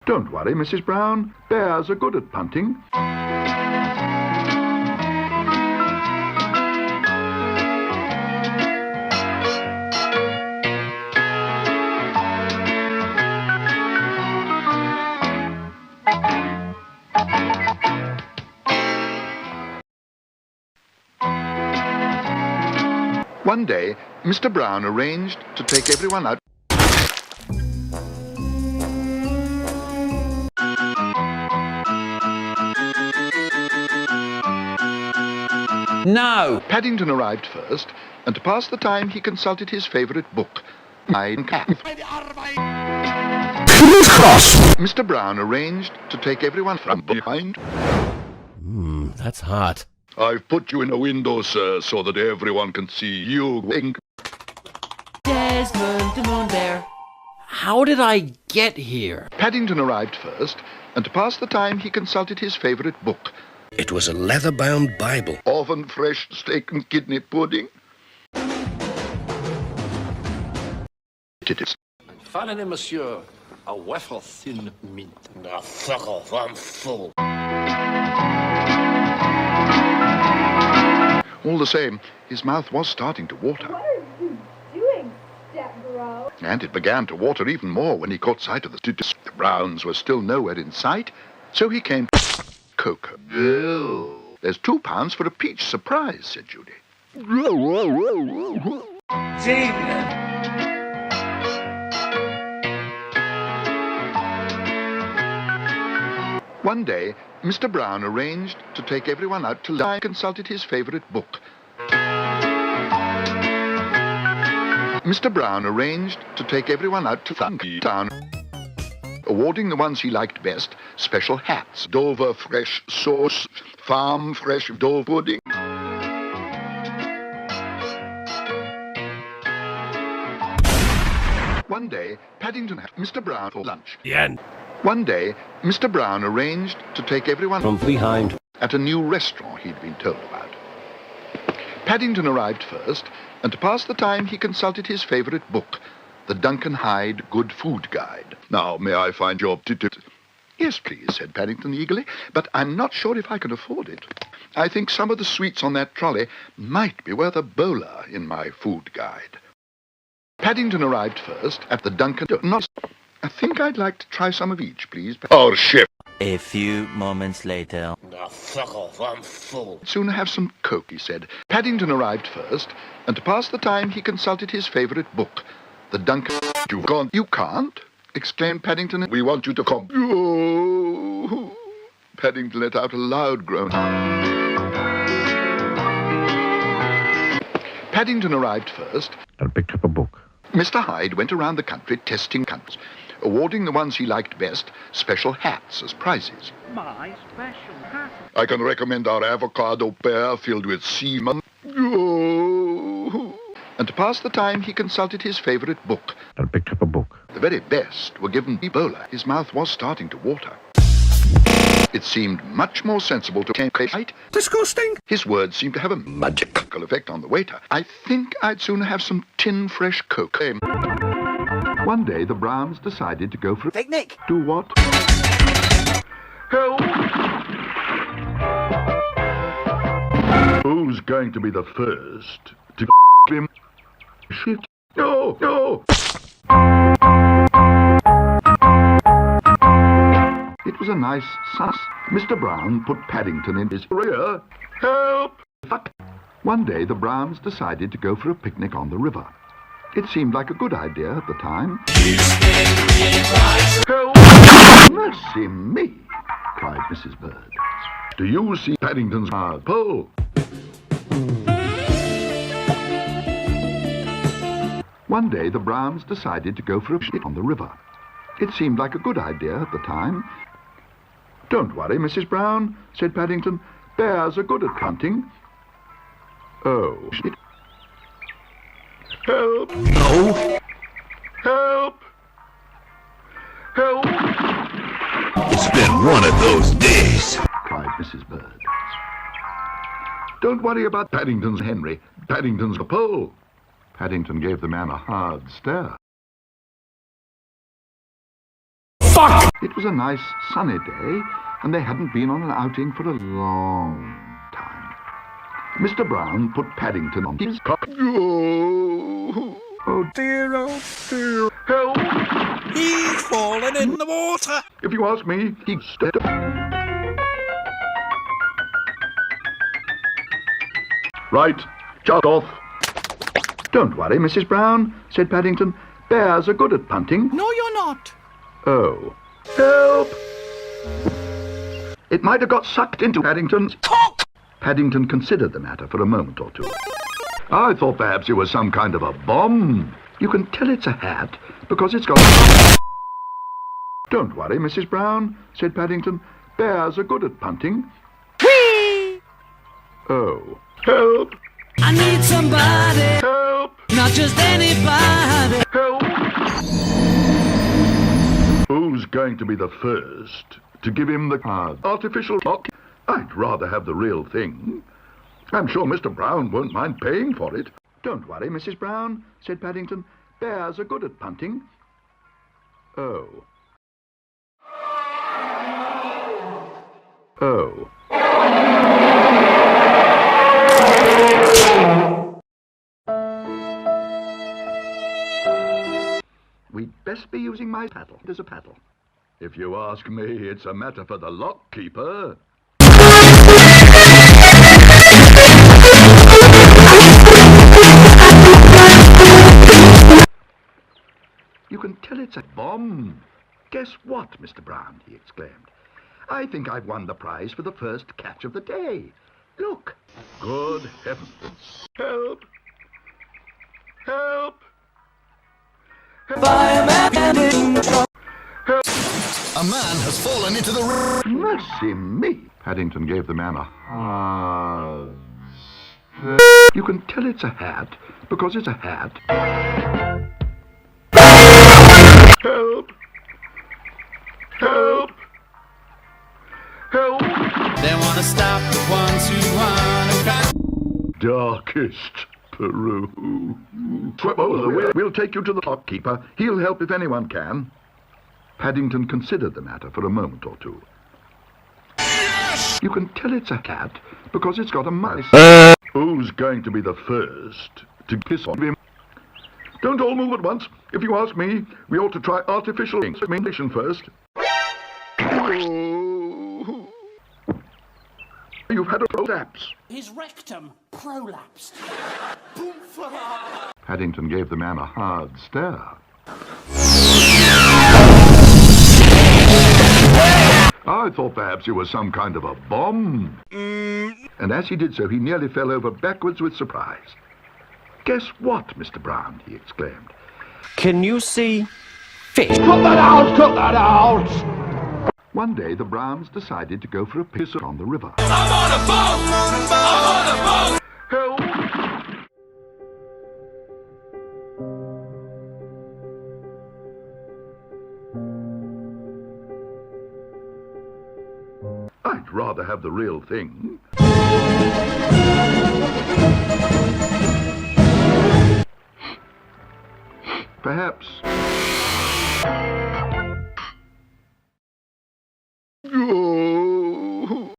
Don't worry, Mrs. Brown. Bears are good at punting. One day, Mr. Brown arranged to take everyone out. No! Paddington arrived first, and to pass the time he consulted his favourite book, Mein Kampf. Mr. Brown arranged to take everyone from behind. That's hot. I've put you in a window, sir, so that everyone can see you wink. Desmond the Moon Bear. How did I get here? Paddington arrived first, and to pass the time he consulted his favourite book. It was a leather-bound Bible. Oven fresh steak and kidney pudding. It is. Finally, monsieur, a waffle thin mint. Now, fuck off, I'm full. All the same, his mouth was starting to water. What are you doing, step-bro? And it began to water even more when he caught sight of the The Browns were still nowhere in sight, so he came to Cocoa. Oh. There's £2 for a peach surprise, said Judy. One day, Mr. Brown arranged to take everyone out to lunch and consulted his favourite book. Mr. Brown arranged to take everyone out to town, awarding the ones he liked best special hats. Dover fresh sauce, farm fresh Dover pudding. One day, Paddington had Mr. Brown for lunch. The end. One day, Mr. Brown arranged to take everyone From behind. at a new restaurant he'd been told about. Paddington arrived first, and to pass the time he consulted his favourite book, the Duncan Hyde Good Food Guide. Now, may I find your ticket? Yes, please, said Paddington eagerly, but I'm not sure if I can afford it. I think some of the sweets on that trolley might be worth a bowler in my food guide. Paddington arrived first at the Duncan... I think I'd like to try some of each, please. Oh, chef. A few moments later. Now, fuck off, I'm full. Sooner have some Coke, he said. Paddington arrived first, and to pass the time he consulted his favourite book, the Duncan... You can't? Exclaimed Paddington. We want you to come. Oh. Paddington let out a loud groan. Paddington arrived first and picked up a book. Mr. Hyde went around the country testing countries, awarding the ones he liked best special hats as prizes. My special hat. I can recommend our avocado pear filled with seaman. Oh. And to pass the time, he consulted his favourite book and picked up a book. The very best were given Ebola. His mouth was starting to water. It seemed much more sensible to right. Disgusting. His words seemed to have a magical effect on the waiter. I think I'd sooner have some tin fresh Coke. One day, the Browns decided to go for a Picnic! Do what? Help! Who's going to be the first to him? Shit. No, no! It was a nice sus. Mr. Brown put Paddington in his rear. Help! Fuck. One day, the Browns decided to go for a picnic on the river. It seemed like a good idea at the time. Help! Mercy me, cried Mrs. Bird. Do you see Paddington's hard pole? One day, the Browns decided to go for a picnic on the river. It seemed like a good idea at the time. Don't worry, Mrs. Brown, said Paddington. Bears are good at hunting. Oh, shit. Help! No. Help! Help! It's been one of those days, cried Mrs. Bird. Don't worry about Paddington's Henry. Paddington's the pole. Paddington gave the man a hard stare. fuck! It was a nice sunny day, and they hadn't been on an outing for a long time. Mr. Brown put Paddington on his cock. Oh dear, oh dear. Help! He's fallen in the water! If you ask me, he's dead. Right, shut off. Don't worry, Mrs. Brown, said Paddington. Bears are good at punting. No, you're not. Oh. Help! It might have got sucked into Paddington's cock! Paddington considered the matter for a moment or two. I thought perhaps it was some kind of a bomb. You can tell it's a hat because it's got... Don't worry, Mrs. Brown, said Paddington. Bears are good at punting. Whee! Oh. Help! I need somebody, Help! not just anybody. Help! Who's going to be the first to give him the artificial cock? I'd rather have the real thing. I'm sure Mr. Brown won't mind paying for it. Don't worry, Mrs. Brown, said Paddington. Bears are good at punting. Oh. Oh. We'd best be using my paddle. There's a paddle. If you ask me, it's a matter for the lock keeper. You can tell it's a bomb. Guess what, Mr. Brown, he exclaimed. I think I've won the prize for the first catch of the day. Look. Good heavens. Help! Help! A man has fallen into the river. Mercy me! Paddington gave the man a hug. You can tell it's a hat because it's a hat. Help! Help! Help! They wanna stop the ones who wanna cry. Darkest Peru. Oh, we'll take you to the lock keeper. He'll help if anyone can. Paddington considered the matter for a moment or two. Yes! You can tell it's a cat because it's got a mouse. Who's going to be the first to kiss on him? Don't all move at once. If you ask me, we ought to try artificial insemination first. Oh. You've had a prolapse. His rectum prolapsed. Paddington gave the man a hard stare. I thought perhaps it was some kind of a bomb. And as he did so, he nearly fell over backwards with surprise. Guess what, Mr. Brown, he exclaimed. Can you see fish? Cut that out! Cut that out! One day, the Browns decided to go for a piss on the river. I'm on a boat! I'm on a boat! Help! I'd rather have the real thing. Perhaps